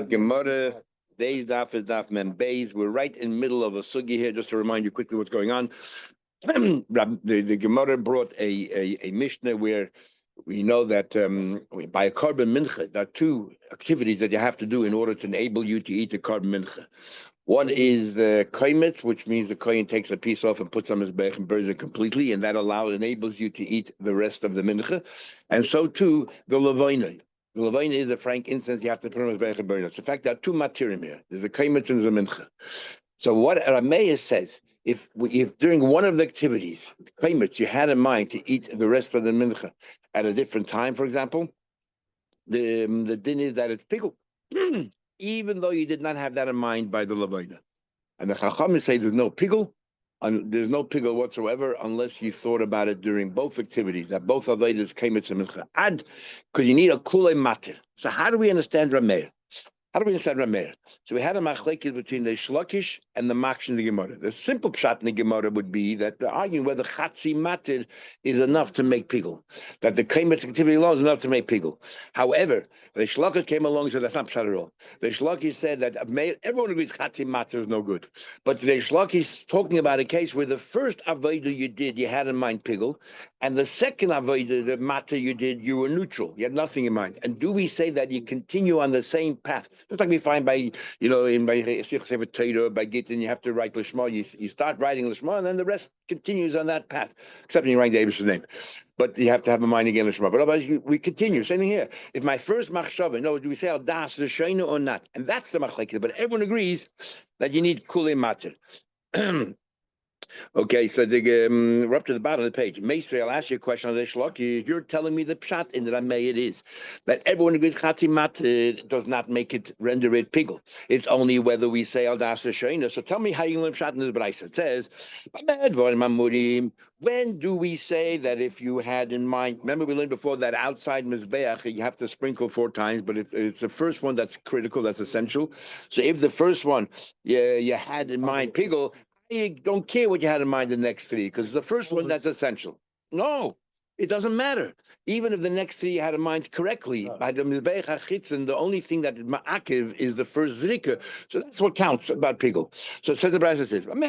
Gemara, Days Daf is Daf Mem Beis. We're right in the middle of a sugi here. Just to remind you quickly what's going on. The Gemara brought a Mishnah where we know that by a carbon mincha, there are two activities that you have to do in order to enable you to eat the carbon mincha. One is the kaimetz, which means the kohen takes a piece off and puts on his bech and burns it completely, and that enables you to eat the rest of the mincha. And so too the levaina. The levaina is the frank incense you have to put on his bech and burn it. So in fact, there are two materium here. There's the kaimetz and the mincha. So what Rameir says, if during one of the activities, kaimetz, you had in mind to eat the rest of the mincha at a different time, for example, the din is that it's pickle. Even though you did not have that in mind by the Levina. And the Chachamim say there's no pigul whatsoever unless you thought about it during both activities, that both Avedas came at Mincha. Ad, because you need a kulei matir. So how do we understand Rameir? So we had a machlekes between the Shlakish and the Maksh in the Gemara. The simple pshat in the Gemara would be that they're arguing whether Chatzi Matir is enough to make pigul, that the Kaimetz activity alone is enough to make pigul. However, the Shlakish came along and said that's not pshat at all. The Shlakish said that everyone agrees Chatzi Matir is no good. But the Shlakish is talking about a case where the first Avodah you had in mind pigul, and the second Avodah, the Matir you did, you were neutral. You had nothing in mind. And do we say that you continue on the same path? Just like we find by Gittin, you have to write Lishma. You start writing Lishma, and then the rest continues on that path, except when you write David's name. But you have to have a mind again Lishma. But otherwise, we continue. Same thing here. If my first machshava, do we say al das the shayna or not? And that's the machlekes. But everyone agrees that you need kulei matir. Okay, so we're up to the bottom of the page. Meisrei, I'll ask you a question on this Shlok. You're telling me the pshat in the Rameh it is that everyone agrees Chatzi Mat does not make it, render it pigul. It's only whether we say Al Das Shayna. So tell me how you learn pshat in this Braisa. It says, when do we say that if you had in mind, remember we learned before that outside Mizbeach, you have to sprinkle 4 times, but if it's the first one that's critical, that's essential. So if the first one you had in mind pigul, you don't care what you had in mind the next 3, because the first one, that's essential. No, it doesn't matter. Even if the next 3 you had in mind correctly, by the Mizbeach HaChitzon, the only thing that is ma'akiv is the first zrika. So that's what counts about pigul. So it says the Brisa says, only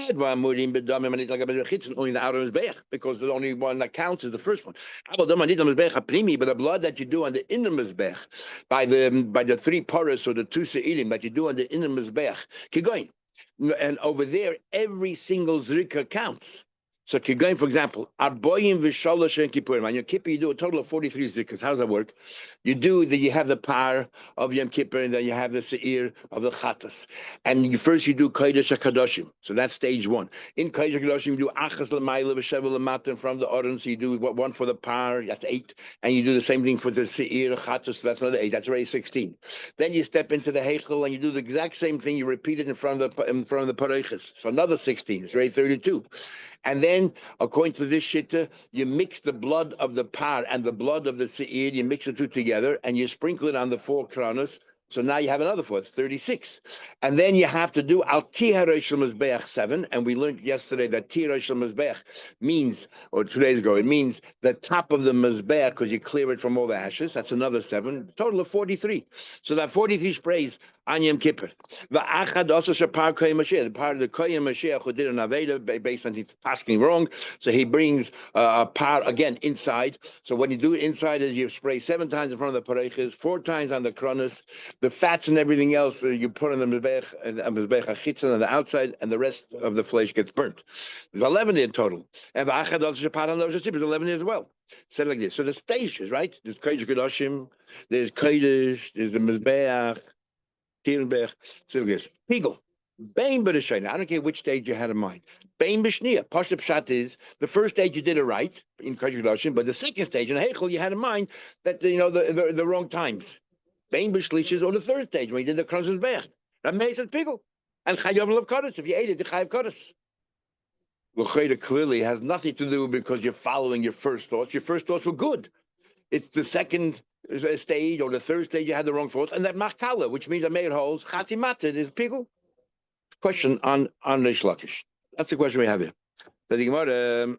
the outer Mizbeach, because the only one that counts is the first one. But the blood that you do on the inner Mizbeach, by the 3 paras or the 2 se'ilim that you do on the inner Mizbeach, keep going. And over there, every single zrika counts. So if you're going, for example, Arboyim v'shalosh and Kippurim. On Yom Kippur, you do a total of 43 zrikas. How does that work? You have the par of Yom Kippur, and then you have the seir of the chatas. And you do Kodesh HaKadoshim. So that's stage 1. In Kodesh HaKadoshim, you do Achas l'mayla v'shevel l'matan from the Oren. So you do one for the par, that's 8. And you do the same thing for the seir, chatas, so that's another 8. That's already 16. Then you step into the heichel, and you do the exact same thing. You repeat it in front of the pareiches. So another 16. It's already 32. And then, according to this shitta, you mix the blood of the par and the blood of the seir, you mix the two together, and you sprinkle it on the 4 kranos. So now you have another 4, it's 36. And then you have to do al tiharosh mizbeach 7, and we learned yesterday that tiharosh mizbeach means, or 2 days ago, it means the top of the mizbeach, because you clear it from all the ashes. That's another 7, total of 43. So that 43 sprays on Yom Kippur. The achad also shapar kohen Mashiach, the part of the kohen Mashiach who did an aveda based on his asking wrong. So he brings a par again inside. So when you do it inside, is you spray 7 times in front of the pareiches, 4 times on the kronos. The fats and everything else you put on the mizbech hachitzon on the outside, and the rest of the flesh gets burnt. There's 11 in total, and the achad also shapar on those is 11 as well. Said like this. So the stages, right? There's kodesh kedoshim, there's kodesh, there's the mizbeach. Pigul. Bain b'rishayna. I don't care which stage you had in mind. Bain b'shniya. Pashup pshat is the first stage you did it right in Kodesh Kedoshim, but the second stage in Heichel you had in mind that the wrong times. Bain b'shlish or the third stage when you did the Kronos Bech. That makes it pigul. And chayav love kodesh. If you ate it, the chayav kodesh. L'chayda clearly has nothing to do because you're following your first thoughts. Your first thoughts were good. It's the second stage or the third stage you had the wrong thoughts, and that machkala, which means that made holds chati mated is pigul. Question on Reish Lakish. That's the question we have here. The Gemara,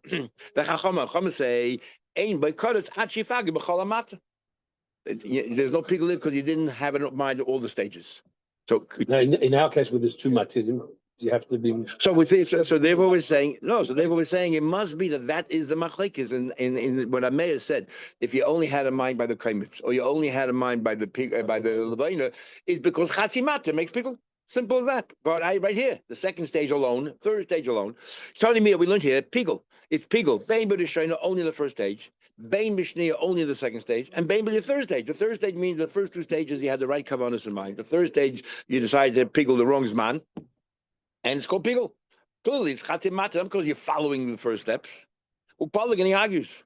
the Chacham say, "Ein by kodesh achifagi b'chol amata." There's no pigul because you didn't have in mind all the stages. So Now, in our case, where there's two matidim, you have to be. So we think, so they've always saying no. So they've always saying it must be that is the machlekes. In what Ameir said, if you only had a mind by the kaimitz, or you only had a mind by the levina, is because chatzimata makes people. Simple as that. But right here, the second stage alone, third stage alone. Telling me we learned here, pigel. It's pigel. Bein b'rishayna only the first stage. Bein b'shniya only the second stage, and bein the third stage. The third stage means the first two stages you had the right kavanas in mind. The third stage you decided to pigel the wrong man. And it's called pigel. Clearly, it's chatzim matter, not because you're following the first steps. Upalig, and he argues.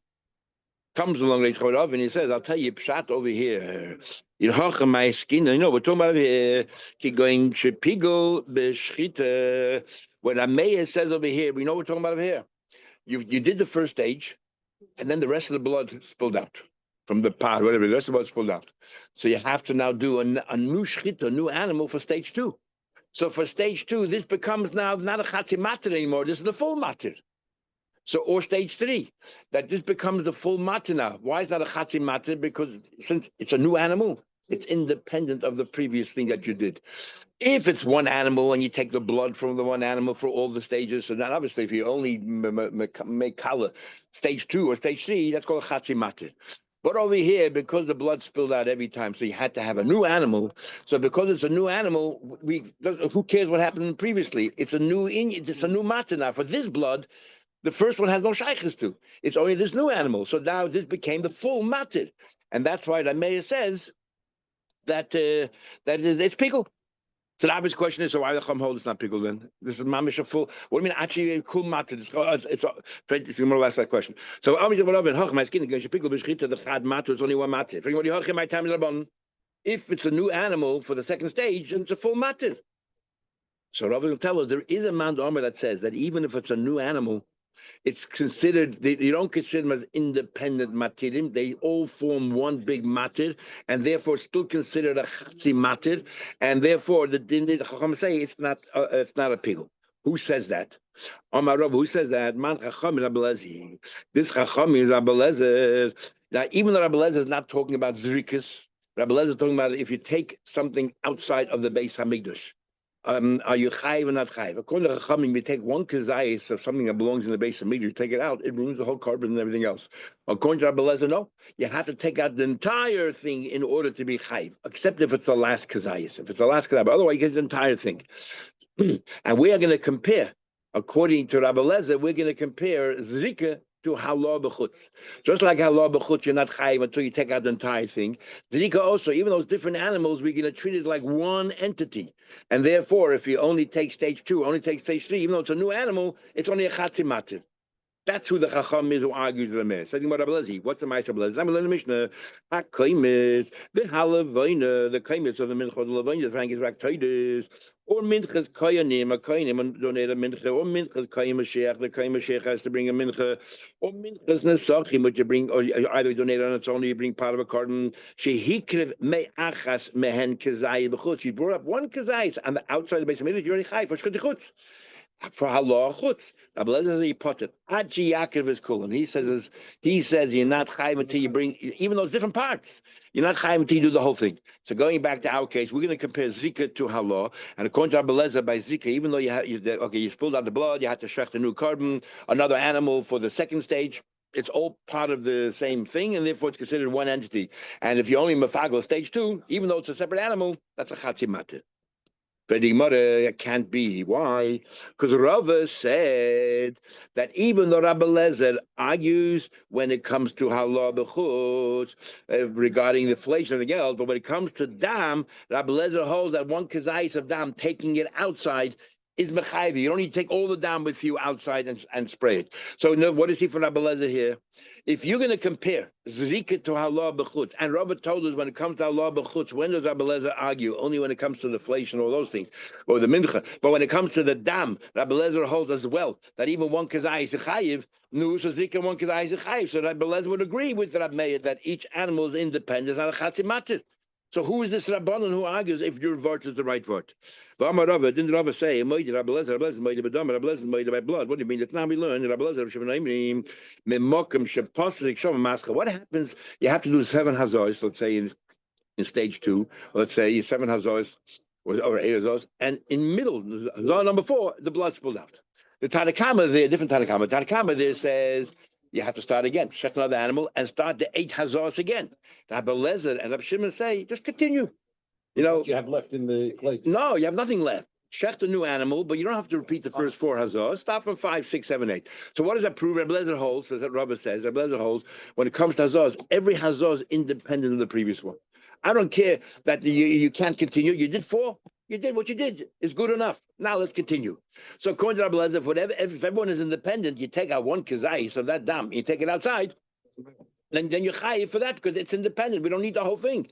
Comes along Reish Chorav and he says, I'll tell you, pshat over here. Yirhachem my skin. You know, we're talking about here. Going pigel b'shchita. What Ameir says over here, we know we're talking about over here. You did the first stage, and then the rest of the blood spilled out from the pot, whatever. The rest of the blood spilled out. So you have to now do a new shchita, a new animal for stage 2. So for stage 2, this becomes now not a chatzim matir anymore. This is the full matir. So, or stage 3, that this becomes the full matir now. Why is that a chatzim matir? Because since it's a new animal, it's independent of the previous thing that you did. If it's one animal and you take the blood from the one animal for all the stages, so then obviously if you only make color stage 2 or stage 3, that's called a chatzim matir. But over here, because the blood spilled out every time, so you had to have a new animal. So because it's a new animal, who cares what happened previously? It's a new matter now. For this blood, the first one has no shaykhs to. It's only this new animal. So now this became the full matter, and that's why the Meir says that it's pickle. So the obvious question is, so why the Chum hold it's not pickle then? This is mamish a full. What do you mean? Actually, a cool matter. It's going to ask that question. So obviously, what I've my skin against pickle b'shchita the chad matter. It's only one matter. If it's a new animal for the second stage, then it's a full matter. So Rav will tell us there is a man Omer that says that even if it's a new animal, it's considered, you don't consider them as independent matirim. They all form one big matir, and therefore still considered a chatzi matir, and therefore the Chacham say it's not a pigel. Who says that? Omar Rav, who says that? Man Chacham is Abelezi. This Chacham is Abelezer. Now, even though Abelezer is not talking about zrikas, Abelezer is talking about if you take something outside of the Beis Hamikdash. Are you chayiv or not chayiv? According to Chachamim, you take one kazayis of something that belongs in the base of meat, you take it out, it ruins the whole carbon and everything else. According to Rabbi Lezer, no, you have to take out the entire thing in order to be chayiv, except if it's the last kazayis. If it's the last kazayis, otherwise you get the entire thing. And we are going to compare, according to Rabbi Lezer, we're going to compare zrika to halah b'chutz. Just like halah b'chutz, you're not chayiv until you take out the entire thing. Zrika also, even those different animals, we're going to treat it like one entity. And therefore, if you only take stage 2, only take stage 3, even though it's a new animal, it's only a chatzim matir. That's who the Chacham is who argues the Meir. Saying about Rabbi Lezi. What's the Ma'aser Rabbi Lezi? I'm learning Mishnah. HaKaimis, the Halavina, the Kaimis of the Mincha, the Lavina, the Frank is Raktoides, or Minchas Kayanim, a Kainim, and donate a Mincha, or Minchas Kayim Sheikh, the Kayim Sheikh has to bring a Mincha, or Minchas Nesachim, which you bring, or either donate on its own, or you bring part of a carton. Shehikrev Me'achas Mehen Kazai B'chutz. You brought up one Kazai on the outside of the base of the you already chai for Shchut. For halah chutz, Rabbi Lezer he put it. Achi Yaakov is cool, and he says you're not chayim until you bring, even those different parts. You're not chayim until you do the whole thing. So going back to our case, we're going to compare zrika to halah, and according to Rabbi Lezer, by zrika, even though you spilled out the blood, you had to shech the new carbon, another animal for the second stage. It's all part of the same thing, and therefore it's considered one entity. And if you only mafagel stage 2, even though it's a separate animal, that's a chatzim matir. But the Gemara, it can't be. Why? Because Rava said that even though Rabbi Lezer argues when it comes to halah b'chutz regarding the inflation of the geld, but when it comes to dam, Rabbi Lezer holds that one kazayis of dam, taking it outside, is mechayvi. You don't need to take all the dam with you outside and spray it. So what is he for Rabbi Lezer here? If you're going to compare zrika to halah b'chutz, and Rabbi told us when it comes to halah b'chutz, when does Rabbi Lezer argue? Only when it comes to the fleish and all those things, or the mincha. But when it comes to the dam, Rabbi Lezer holds as well that even one kazai is a chayiv, nu so zrika one kazai is a chayiv. So Rabbi Lezer would agree with Rabbi Meir that each animal is independent, not a chatzim matir. So who is this Rabbanon who argues if your vort is the right vort? Didn't Rava say, Rabbi Lezer by blood? What do you mean? Now we learn what happens? You have to do 7 hazors, let's say in stage 2, let's say 7 hazors was over 8 hazos, and in middle, zon number 4, the blood spilled out. The Tanakama there, different Tanakama. Tanakama there says you have to start again, check another animal, and start the 8 hazos again. Rabbi Lezer and Rabbi Shimon say, just continue. You know, What you have left in the clay. no, you have nothing left. Check the new animal, but you don't have to repeat the first 4 hazos. Stop from 5, 6, 7, 8. So what does that prove? Rabbi Lezer holds, as Rabbi says, Rabbi Lezer holds, when it comes to hazos, every hazos is independent of the previous one. I don't care that you can't continue. You did 4. You did what you did. It's good enough. Now let's continue. So according to Rabbi Lezer, if everyone is independent, you take out one kazais of that dam, you take it outside, then you're chayiv for that because it's independent. We don't need the whole thing.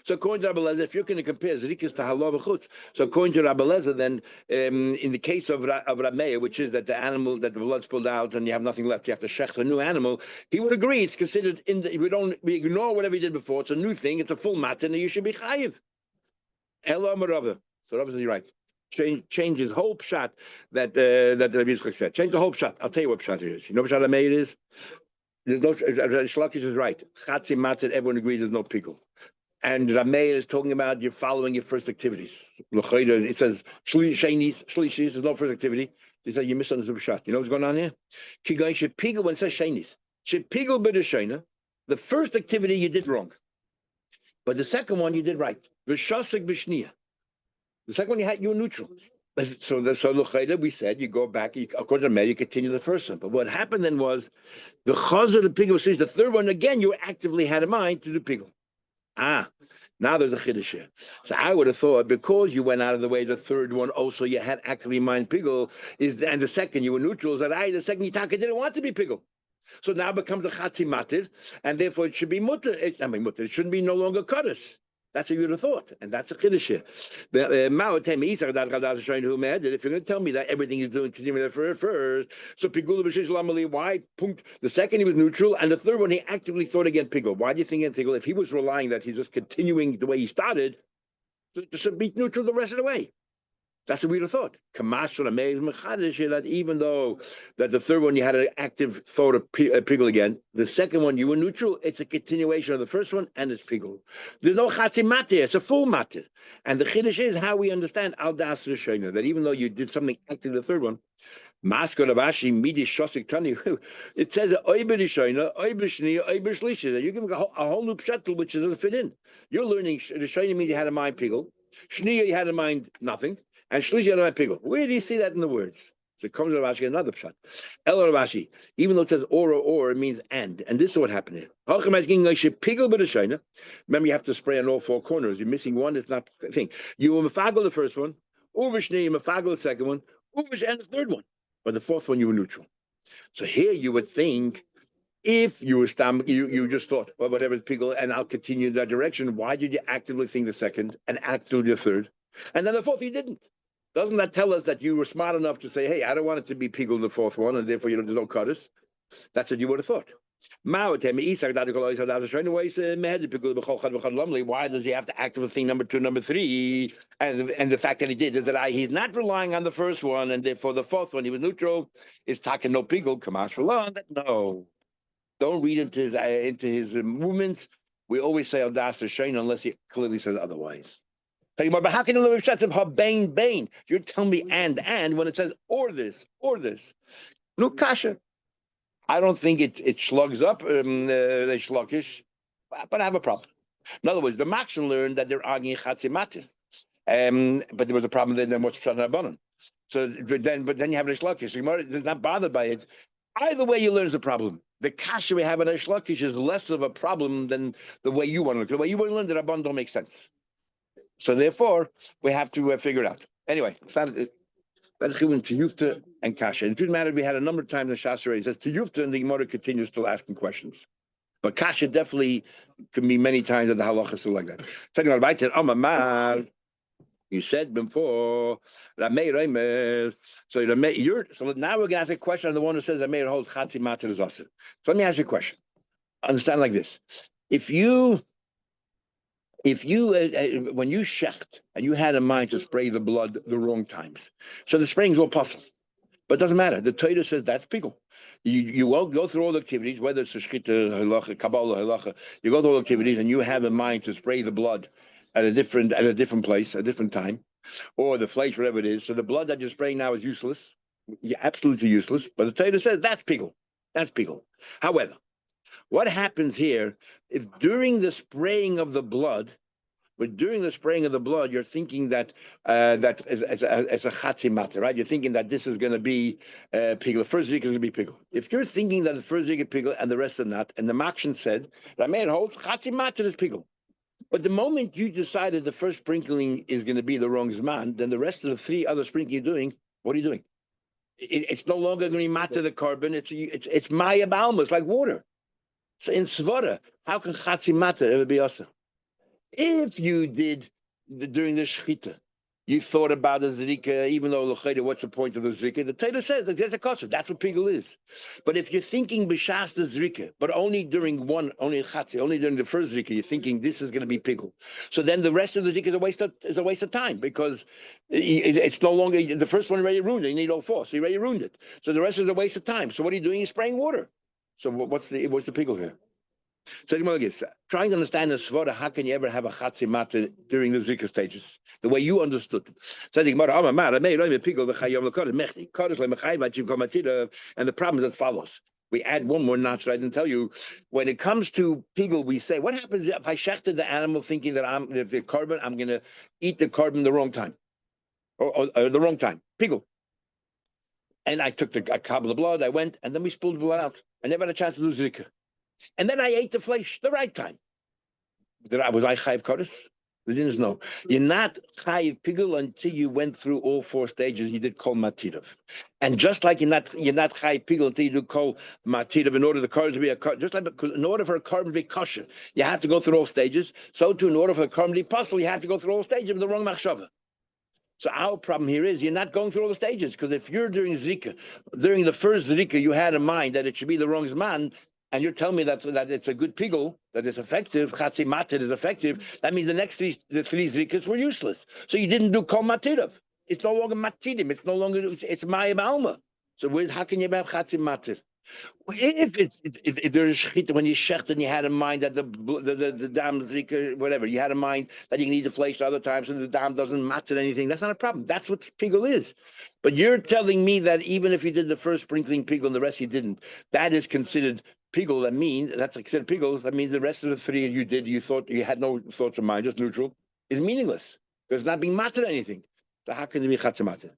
So according to Rabbi Lezer, if you're going to compare zrikas to halav v'chutz, so according to Rabbi Lezer, then in the case of Rameya, which is that the animal that the blood spilled out and you have nothing left, you have to shecht a new animal. He would agree it's considered we ignore whatever he did before. It's a new thing. It's a full matin, and you should be chayiv. Elo Marava. So Rabbi is right. Change his whole pshat that Rabbi Yitzchak said. Change the whole pshat. I'll tell you what pshat it is. You know what pshat Rameya is? There's no Shlakish is right. Chatzi matzit, everyone agrees there's no pickle. And Rameya is talking about you're following your first activities. It says shlishis, there's no first activity. He said you misunderstood pshat. You know what's going on here? Kigai should pigel when it says shainis. Should pigel b'deshayna. The first activity you did wrong, but the second one you did right. V'shasik b'shniya. The second one you were neutral. So we said you go back. According to Rameya, you continue the first one. But what happened then was the chazar the pigel says the third one again. You actively had in mind to do pigel. Now there's a chiddush here. So I would have thought because you went out of the way, the third one also you had actively in mind pigel and the second you were neutral. Is that the second Yitaka didn't want to be pigel. So now it becomes a chatzi matir, and therefore it should be mutter. It shouldn't be no longer kaddish. That's what you would have thought, and that's a chiddush here. If you're going to tell me that everything he's doing continuing first, so pigul b'shish lamali, why? The second he was neutral, and the third one he actively thought again pigul. Why do you think again pigul? If he was relying that he's just continuing the way he started, so should be neutral the rest of the way. That's what we would have thought. That even though that the third one you had an active thought of pigul again, the second one you were neutral. It's a continuation of the first one, and it's pigul. There's no chatzi matir; it's a full matir. And the chiddush is how we understand al das rishayna, that even though you did something active the third one, maskal avashi midi shosik tani. It says oiber rishayna, oiber shniya, oiber shlisha. You're giving a whole new pshat which doesn't fit in. You're learning rishayna means you had in mind pigul, shniya you had in mind nothing. And shlishi and pigul. Where do you see that in the words? So it comes to Rashi, another pshat. El Rashi, even though it says or, it means and. And this is what happened here. Remember, you have to spray on all 4 corners. You're missing one, it's not a thing. You were mafagel the first one, uvishni, mafagel the second one, uvish and the third one. But the fourth one, you were neutral. So here you would think, if you were you just thought, well, whatever is pigul, and I'll continue in that direction. Why did you actively think the second and actively the third? And then the fourth, you didn't. Doesn't that tell us that you were smart enough to say, hey, I don't want it to be pigul in the fourth one, and therefore there's no cutters? That's what you would have thought. Why does he have to actively think number 2, number 3? And the fact that he did is that he's not relying on the first one, and therefore the fourth one, he was neutral, is talking no pigul, kamash v'lan. No. Don't read into his movements. We always say al das rishayna unless he clearly says otherwise. But how can you live with shots of bain? You're telling me and when it says or this. No kasha. I don't think it slugs up shlukish, but I have a problem. In other words, the Makshan learned that they're arguing chatzi matir. But there was a problem then what's pshat rabbanon. So then you have a shlukish. You're not bothered by it. Either way you learn is a problem. The kasha we have in a shlukish is less of a problem than the way you want to look. The way you want to learn the rabbanon don't make sense. So therefore, we have to figure it out. Anyway, that's to Yufta and Kasha. It didn't matter. We had a number of times in Shasarei. It says to Yufta, and the Gemara continues still asking questions. But Kasha definitely can be many times that the halacha is still like that. You said before, so now we're going to ask a question on the one who says Rameh holds Chatzi Matir is Asir. So let me ask you a question. Understand like this: If you when you shecht and you had in mind to spray the blood the wrong times, so the spraying is all possible, but it doesn't matter. The Torah says that's pigul. You won't go through all the activities, whether it's a shchita halacha, kabbalah halacha. You go through all the activities and you have in mind to spray the blood at a different place, a different time. or the flesh, whatever it is. So the blood that you're spraying now is useless. Yeah, absolutely useless. But the Torah says that's pigul. That's pigul. However, what happens here if during the spraying of the blood, but during the spraying of the blood, you're thinking that that as a chatzi matter, right? You're thinking that this is going to be pigul. The first zik is going to be pigul. If you're thinking that the first zik is pigul and the rest are not, and the Makshin said, Rameir holds chatzi matter is pigul. But the moment you decided the first sprinkling is going to be the wrong zman, then the rest of the three other sprinkling you're doing, what are you doing? It's no longer going to be matter the carbon. It's maya balma. It's like water. So in svara, how can chatzi matter ever be also? If you did during the shechita, you thought about the zrika, even though what's the point of the zrika? The Torah says that there's a kosher. That's what pigul is. But if you're thinking b'shas the zrika, but only during only during the first zrika, you're thinking this is going to be pigul. So then the rest of the zrika is a waste of time because it's no longer the first one already ruined it. You need all four, so you already ruined it. So the rest is a waste of time. So what are you doing? You're spraying water. So what's the pigul here? So trying to understand the svara, how can you ever have a chatzi mata during the zikr stages? The way you understood. And the problem is as follows. We add one more notch that I didn't tell you. When it comes to pigul, we say, what happens if I shechted the animal thinking that I'm going to eat the carbon the wrong time? Or the wrong time. Pigul. And I took a couple of blood, I went, and then we spilled the blood out. I never had a chance to do zikr. And then I ate the flesh the right time. Was I chayiv kodesh? We didn't know. You're not chayiv pigul until you went through all four stages. You did kol matirav, and just like you're not chayiv pigul until you do kol matirav. In order the carbon to be just like in order for a carbon to be kosher, you have to go through all stages. So too, in order for a carbon to be possible, you have to go through all stages with the wrong machshava. So our problem here is you're not going through all the stages because if you're during zrika, during the first zrika, you had in mind that it should be the wrong zman. And you're telling me that it's a good pigul, that it's effective, chatzi matir is effective, that means the three zrikas were useless. So you didn't do kol matirav. It's no longer matirim. It's no longer, it's maya alma. So how can you have chatzi matir? If there's shechita when you shecht and you had in mind that the dam zrika, whatever, you had in mind that you can eat the flesh other times and the dam doesn't matter anything, that's not a problem. That's what pigul is. But you're telling me that even if you did the first sprinkling pigul and the rest you didn't, that is considered pigul. That means that's considered pigul. That means the rest of the three you thought you had no thoughts of mind, just neutral, is meaningless because it's not being matter anything. So how can it be chatzamata?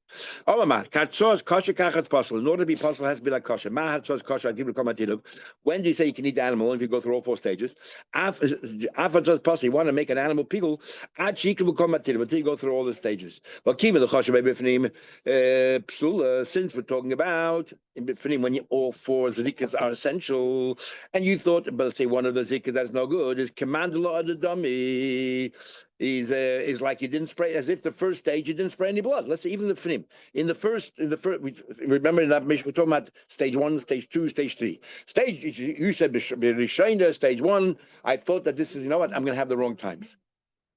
Oh, man, katzos kosher kachatz possible. In order to be possible, it has to be like kosher. Ma hatzos kosher. I give you a when do you say you can eat the animal? If you go through all four stages, afatzos possible. You want to make an animal pigul. Ad shikru komatilov until you go through all the stages. But kiva the kosher b'bifnim psula. Since we're talking about in bifnim when all four zikas are essential, and you thought, but let's say one of the zikas that's no good is command law of the dummy. Is like you didn't spray, as if the first stage you didn't spray any blood. Let's say even the fnim in the first remember that we're talking about stage 1, stage 2, stage 3. Stage you said b'rishaina stage 1. I thought that this is I'm going to have the wrong times,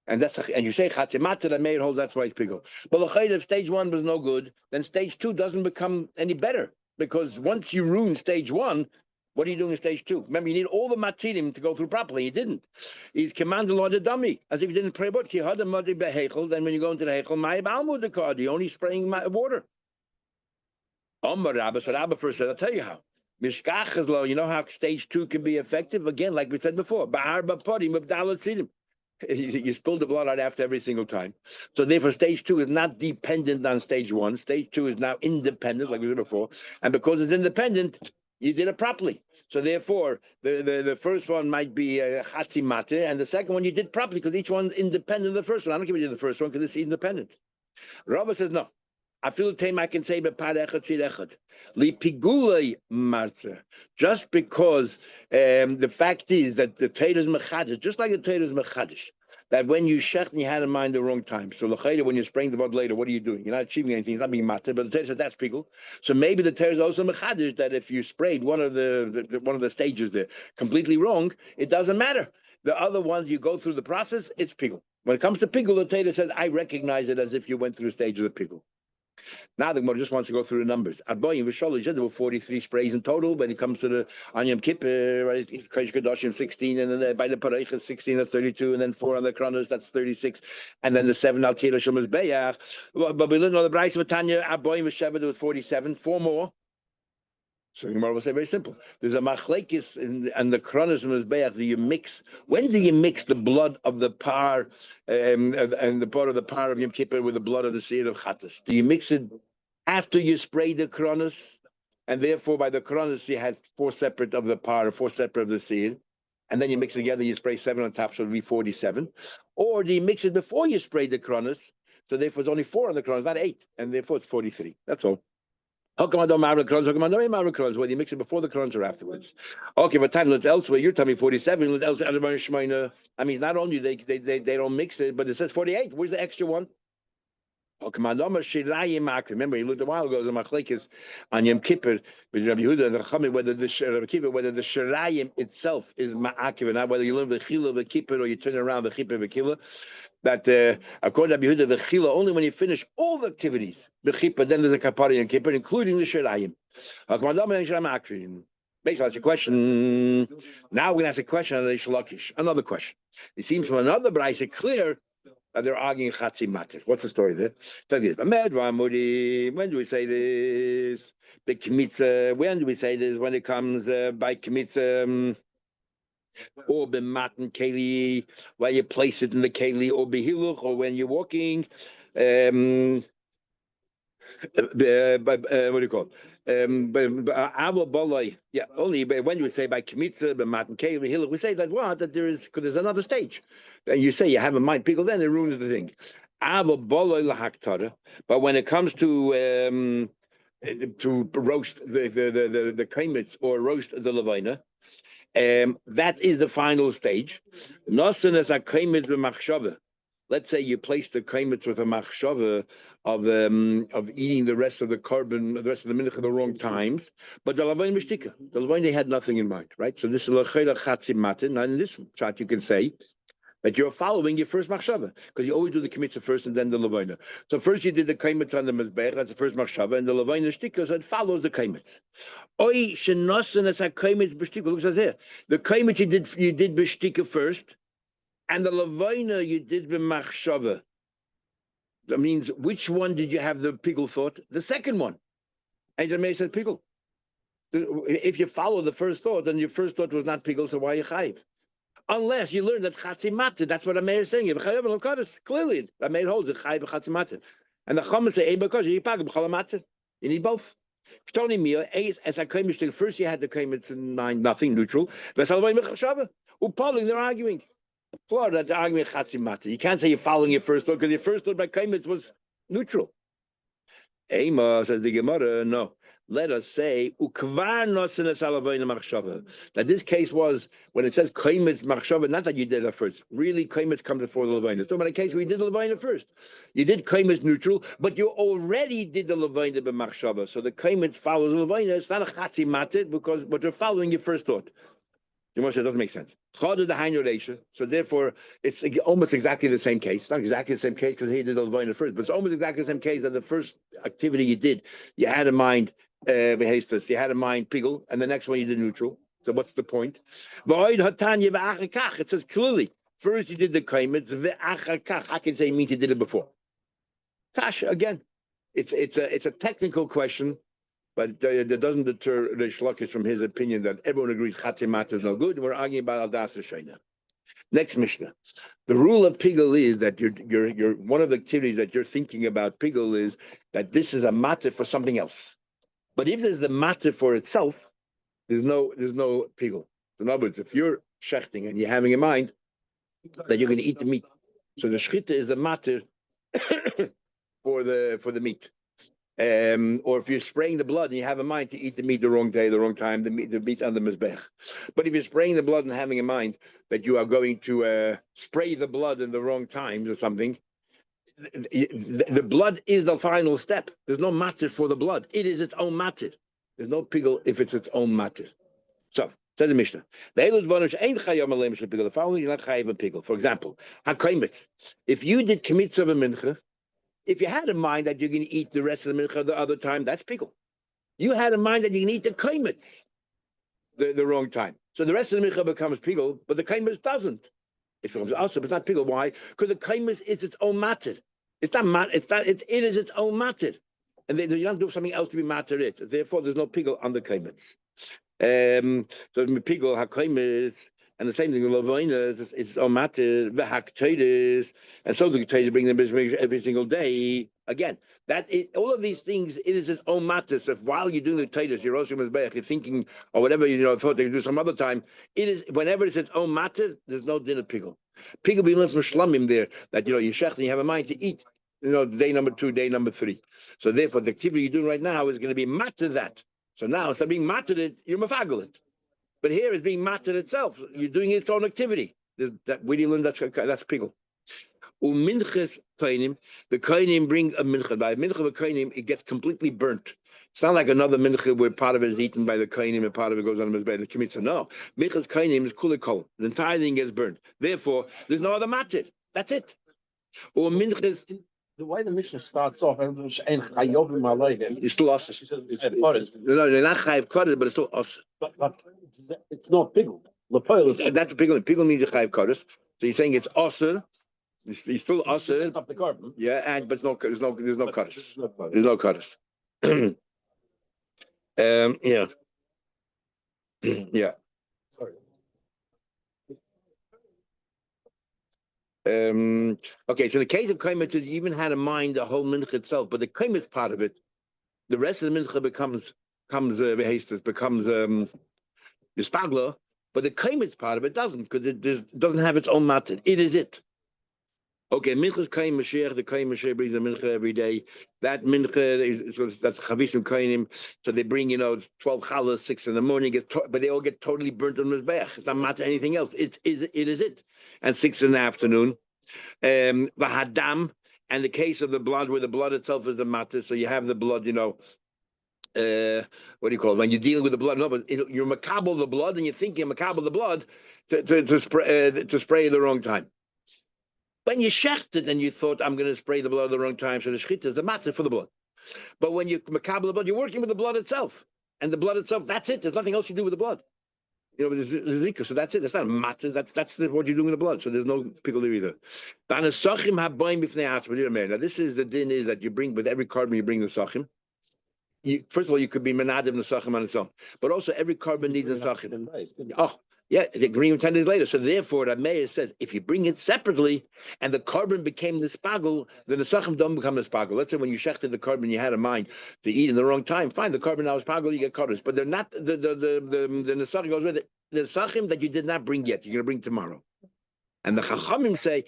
and you say chatzimata that Meir holds that's why it's pigul. But if stage 1 was no good, then stage 2 doesn't become any better because once you ruin stage 1. What are you doing in stage 2? Remember, you need all the matirim to go through properly. You didn't. He's commanded law the dummy, as if you didn't pray about ki hada madi behechel. Then when you go into the hechel, my balmud the card. You're only spraying water. Omar Rabba, so Rabba first said, I'll tell you how. Mishkach is low. You know how stage 2 can be effective? Again, like we said before, ba'arba podim abdalat sidim. You spill the blood out after every single time. So therefore, stage 2 is not dependent on stage 1. Stage 2 is now independent, like we said before. And because it's independent, you did it properly. So therefore, the first one might be chatzi matir, and the second one you did properly because each one's independent of the first one. I don't care if you did the first one because it's independent. Rabba says no. I feel the time I can say bepad echad tzir echad li pigulei marzer. Just because the fact is that the Torah is mechadish, just like the Torah is mechadish. That when you shech and you had in mind the wrong time. So l'chayda, when you're spraying the blood later, what are you doing? You're not achieving anything. It's not being matter. But the Torah says that's pigul. So maybe the Torah is also mechadish that if you sprayed one of the stages there completely wrong, it doesn't matter. The other ones you go through the process, it's pigul. When it comes to pigul, the Torah says I recognize it as if you went through stages of pigul. Now the Gemara just wants to go through the numbers. Arboim v'sholish, there were 43 sprays in total. When it comes to the Anyam Kippur, right, Kodesh Kedoshim 16, and then by the Pareiches 16 or 32, and then 4 on the Kronos, that's 36, and then the 7 Al Kira Shemas Beyach. But we learned all the Bryce of Tanya, Arboim v'Sheva, there was 47, 4 more. So the Gemara will say very simple. There's a machlekes and the kronos and mizbeach. Do you mix? When do you mix the blood of the par and the part of the par of Yom Kippur with the blood of the seed of Chattas? Do you mix it after you spray the kronos, and therefore by the kronos you had 4 separate of the par, 4 separate of the seed, and then you mix it together, you spray 7 on top, so it'll be 47? Or do you mix it before you spray the kronos, so therefore it's only 4 on the kronos, not 8, and therefore it's 43? That's all. How come I don't marry crowns? How come I don't marry crowns? Whether you mix it before the crowns or afterwards? Okay, but time elsewhere. You're telling me 47. I mean, not only they don't mix it, but it says 48. Where's the extra one? Remember, you looked a while ago. The machlekes on Yom Kippur with Rabbi Yehuda and the Chachamim, whether the shirayim itself is ma'akiv, not whether you learn the chila of the Kippur or you turn around the Kippur v'kila. That according to Rabbi Yehuda, the chila only when you finish all the activities the Kippur, then there's a kapara in Kippur, including the shirayim. Basically, that's a question. Now we're going to ask a question on the Shalakish. Another question. It seems from another brayse clear. They're arguing Chatzi Matir. What's the story there? When do we say this? When do we say this? When it comes by Kmitza or b'matan keli, where you place it in the keli, or behiluch, or when you're walking. What do you call it? Yeah, only when you say by kmitza, by matan keli, we say that what that there is because there's another stage, and you say you have a mind pickle, then it ruins the thing. But when it comes to roast the kaimits or roast the levina, that is the final stage. Nosen as a kaimit b'machshava. Let's say you place the kaimitz with a machshava of eating the rest of the carbon, the rest of the mincha at the wrong times, but the lavain mishtika, the lavain they had nothing in mind, right? So this is l'chayla chatzim matin. Now in this chart you can say that you're following your first machshava because you always do the kmitza first and then the lavaina. So first you did the kaimitz on the mizbech, that's the first machshava, and the lavain mishtika, so it follows the kaimitz. Oy shenosen as a kaimitz b'shtika. Look at here. The kaimitz you did b'shtika first. And the lavaina you did b'machshava. That means which one did you have the pigul thought? The second one. And Jeremiah said pigul. If you follow the first thought, then your first thought was not pigul, so why are you chayiv? Unless you learn that chatzi matir, that's what Ameir is saying. Clearly, Ameir holds it chayiv chatzi matir. And the Chama say because you need both. First you had the kaimitz in mind, nothing neutral. They're arguing. Florida, they're arguing Chatzi Mata. You can't say you're following your first thought because your first thought by Kaimitz was neutral. Ema says the Gemara, no. Let us say that this case was when it says Kaimitz Machshava, not that you did it first. Really, Kaimitz comes before the Levina. So in a case where you did the Levina first, you did Kaimitz neutral, but you already did the Levina b'Machshava. So the Kaimitz follows the Levina. It's not a Chatzi Mata but you're following your first thought. The Moshe doesn't make sense. So therefore, it's almost exactly the same case. It's not exactly the same case because he did the Levina first, but it's almost exactly the same case that the first activity you did, you had in mind behestas, you had in mind pigul, and the next one you did neutral. So what's the point? It says clearly, first you did the kaimitz, I can say you mean you did it before. Kash again, it's a technical question. But that doesn't deter Reish Lakish from his opinion that everyone agrees Chatimat is no good. We're arguing about Al Das Shayna. Next Mishnah. The rule of Pigul is that you're one of the activities that you're thinking about Pigul is that this is a matter for something else. But if there's the matter for itself, there's no Pigul. In other words, if you're shechting and you're having in mind that you're going to eat the meat, so the shchita is the matter for the meat. Or if you're spraying the blood and you have in mind to eat the meat the wrong day, the wrong time, the meat on the mizbech. But if you're spraying the blood and having in mind that you are going to spray the blood in the wrong times or something, the blood is the final step. There's no matter for the blood. It is its own matter. There's no pigul if it's its own matter. So, says the Mishnah, the following you're not chayiv a pigul. For example, hakaimitz. If you did kmitza of a mincha, If you had in mind that you're going to eat the rest of the mincha the other time, that's pickle. You had in mind that you can eat the kaimitz the wrong time. So the rest of the mincha becomes pickle, but the kaimitz doesn't. It becomes also, but it's not pickle. Why? Because the kaimitz is its own matter. It's not mat. It's not. It is its own matter, and you don't do something else to be matter it. Therefore, there's no pickle on the kaimitz. So pickle hakaimitz. And the same thing with Lavoina is on matter, the haktoides, and so the to bring them every single day. Again, all of these things, it is its own matter. So if while you're doing the toides, you're you're thinking or whatever thought they could do some other time. It is whenever it's its own matter. There's no dinner pickle. Pickle be learned from shlamim there that you shech and you have a mind to eat. Day number 2, day number 3. So therefore, the activity you're doing right now is going to be matter that. So now instead of being mattered it, you're mafagel it. But here it's being mattered itself. You're doing its own activity. Where do you learn that's pickle? Minches kainim, the kainim bring a mincha. By mincha of kainim, it gets completely burnt. It's not like another mincha where part of it is eaten by the kainim and part of it goes on the mizbeach. The kimitza. No, minchas kainim is kulikol. The entire thing gets burnt. Therefore, there's no other matter. That's it. Or minches. The way the Mishnah starts off, it's still us. No, they're not chayiv kodesh, but it's still us. But it's not pickle. That's pickle. Pickle means a chayiv kodesh. So you're saying it's usher. He's still usher. Stop the carbon. Yeah, but there's no kodesh. There's no kodesh. Yeah. Yeah. Sorry. Okay, so in the case of kaimitz, you even had in mind the whole mincha itself, but the kaimitz part of it, the rest of the mincha becomes the spagla, but the kaimitz part of it doesn't, because it doesn't have its own matter. It is it. Okay, mincha's kaim mashiach, the kaim mashiach brings a mincha every day. That mincha, that's chavisim kainim, so they bring 12 challahs, 6 in the morning, but they all get totally burnt on the mizbeach. It's not matter anything else. It is it. And 6 in the afternoon. V'hadam, and the case of the blood, where the blood itself is the matter, so you have the blood, what do you call it? When you're dealing with the blood, no, but you're makabel the blood, and you're thinking makabel the blood to spray the wrong time. When you shechted and you thought, I'm going to spray the blood at the wrong time, so the shechita is the matter for the blood. But when you makabel the blood, you're working with the blood itself, and the blood itself, that's it. There's nothing else you do with the blood. The zika, so that's it. That's not a matter. That's what you're doing with the blood. So there's no pickle there either. Now this is the din is that you bring with every carbon you bring the sachim. First of all, you could be menadim the sachim on its own, but also every carbon needs the sachim. Oh, yeah, they agree 10 days later. So therefore, the mayor says if you bring it separately and the carbon became the spagel, then the sachim don't become the spagel. Let's say when you shechted the carbon you had in mind to eat in the wrong time, fine, the carbon now is spagel, you get kodesh, but they're not the nesachim goes with it. The sachim that you did not bring yet, you're going to bring tomorrow. And the chachamim say,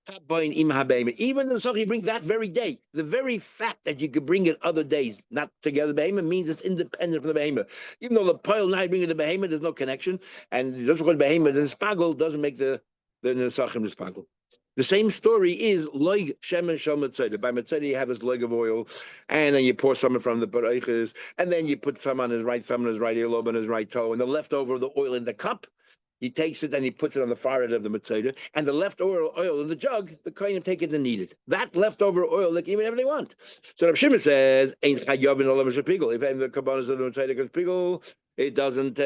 even the sachim you bring that very day, the very fact that you could bring it other days, not together, behemoth means it's independent from the behemoth. Even though the pile now bringing the behemoth, there's no connection, and just because behemoth the spagel doesn't make the sachim the spagel. The same story is loig shemen shel metzora. By metzora you have this loig of oil, and then you pour some from the bareiches, and then you put some on his right thumb, and his right earlobe, and his right toe, and the leftover of the oil in the cup. He takes it and he puts it on the forehead of the metzora, and the leftover oil in the jug, the kohanim take it and knead it. That leftover oil, they can eat whatever they want. So Rav Shimon says, "Ein chayavin olam shepigel." If the kabbalah of the metzora goes pigel, it doesn't.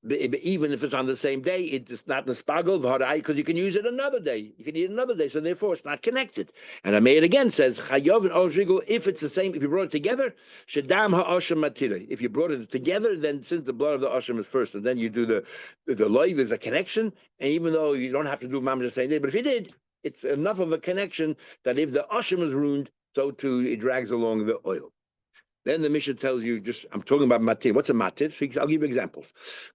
Even if it's on the same day, it's not the spagel because you can use it another day. You can eat it another day, so therefore it's not connected. And Ameir again says chayav and oshigul. If it's the same, if you brought it together, shadam ha'osham matire. If you brought it together, then since the blood of the osham is first, and then you do the loy, there's a connection. And even though you don't have to do mamash the same day, but if you did, it's enough of a connection that if the osham is ruined, so too it drags along the oil. Then the Mishnah tells you, I'm talking about matir. What's a matir? I'll give you examples.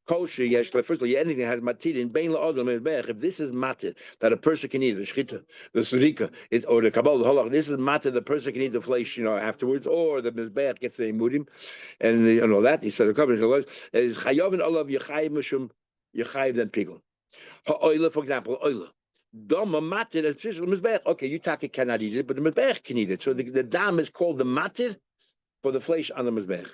Kosher, yes, first of all, anything that has matir in bein la'odom mezbeach. If this is matir that a person can eat, the shchita, the surika, or the kabbalah, the halach, this is matir the person can eat the flesh, afterwards, or the mezbeach gets the imudim, and all that. He said the covenant is chayav and olav yechayiv mishum yechayiv then pigel. Ha'oila, for example, oila. Dama matir as mezbeach. Okay, you taka cannot eat it, but the mezbeach can eat it. So the dam is called the matir for the flesh on the mizbech.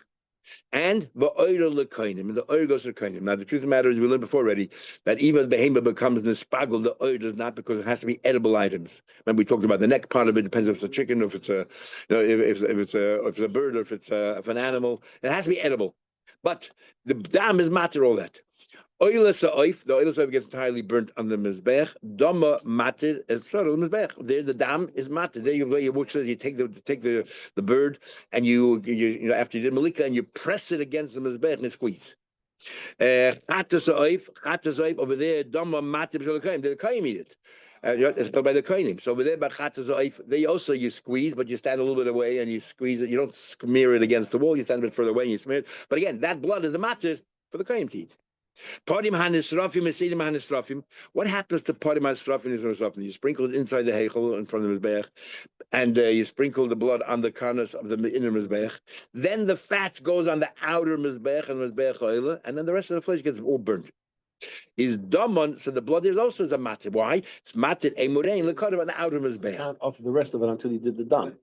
And the oil lekainim, and the oil goes to lekainim. Now, the truth of the matter is, we learned before already that even the behemoth becomes nispagel. The oil is not, because it has to be edible items. Remember, we talked about the neck part of it. Depends if it's a chicken, or if it's a, if it's a bird, or if it's an animal. It has to be edible. But the dam is matter all that. Oil is oif. The oil gets entirely burnt on the mizbech. Dama matter is sort of the mizbech. There, the dam is matter. There, your book says you take the bird, and you after you did malika, and you press it against the mizbech and squeeze. Chatas oif over there. Dama matter the kaim eat it. It's by the kohenim. So over there, by chatas oif, they also you squeeze, but you stand a little bit away and you squeeze it. You don't smear it against the wall. You stand a bit further away and you smear it. But again, that blood is the matter for the kohenim to eat. Parim hanisrafim, esidim hanisrafim. What happens to parim hanisrafim and hanisrafim? You sprinkle it inside the heichel in front of the mizbeach, and you sprinkle the blood on the karnas of the inner mizbeach. Then the fat goes on the outer mizbeach and mizbeach oil, and then the rest of the flesh gets all burnt. Is daman, so the blood is also a matter. Why? It's matter a murein lekadav on the outer mizbeach. Can't offer the rest of it until you did the dam.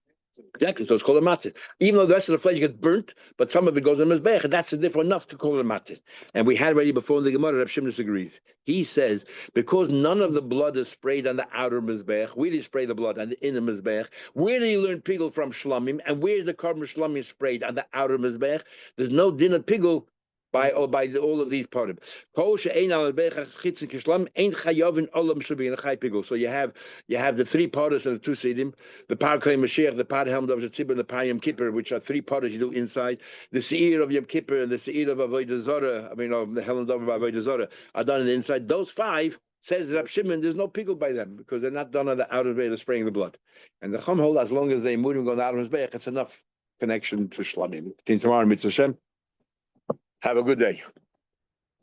Exactly, so it's called a matzah. Even though the rest of the flesh gets burnt, but some of it goes in mizbech, and that's therefore enough to call it a matzah. And we had already before in the Gemara, Reb Shimon disagrees. He says, because none of the blood is sprayed on the outer mizbech, where do you spray the blood on the inner mizbech? Where do you learn pigul from shlamim? And where is the carbon shlamim sprayed on the outer mizbech? There's no din of pigul by all of these parim. So you have the three paras and the two sidim, the par kohen Mashiach, the par helmet of the tzibur, and the par Yom Kippur, which are three paras you do inside. The seir of Yom Kippur and the seir of Avodah Zarah, of the helmet of Avodah Zarah, are done on the inside. Those five, says Rab Shimon, there's no pigul by them because they're not done on the outer way of spraying the blood. And the Chum hold, as long as they move and go out of his bayach, it's enough connection to shlamim. Tomorrow, mitzvah Hashem. Have a good day.